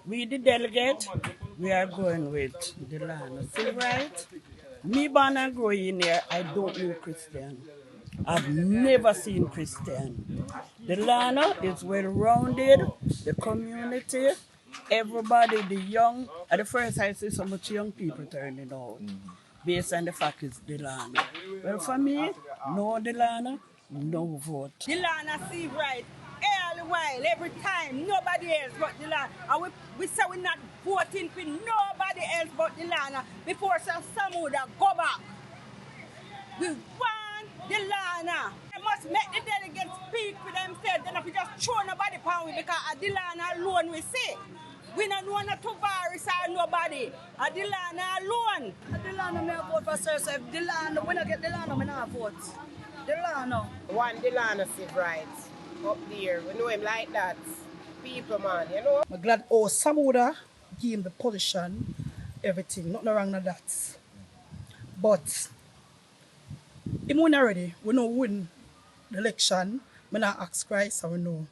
We, the delegate, we are going with Delano. See, right? Me born and growing here, I don't know Christian. I've never seen Christian. Delano is well-rounded, the community, everybody, the young. At the first I see so much young people turning out. Based on the fact it's Delano. Well, for me, no Delano, no vote. Delano see right. All the while, every time, nobody else but Delano. And we say we're not voting for nobody else but Delano before some would go back. We want Delano. They must make the delegates speak for themselves. They don't just throw nobody power because a Delano alone we say. We don't know not to virus or nobody. A Delano alone. A Delano may vote for Sir. So if Delano, we don't get Delano, we not vote. Delano. One Delano sit right up there. We know him like that. People, man, you know. I'm glad Samuda give him the position, everything. Nothing wrong with that. But him win already. We know win the election. We not ask Christ and we know.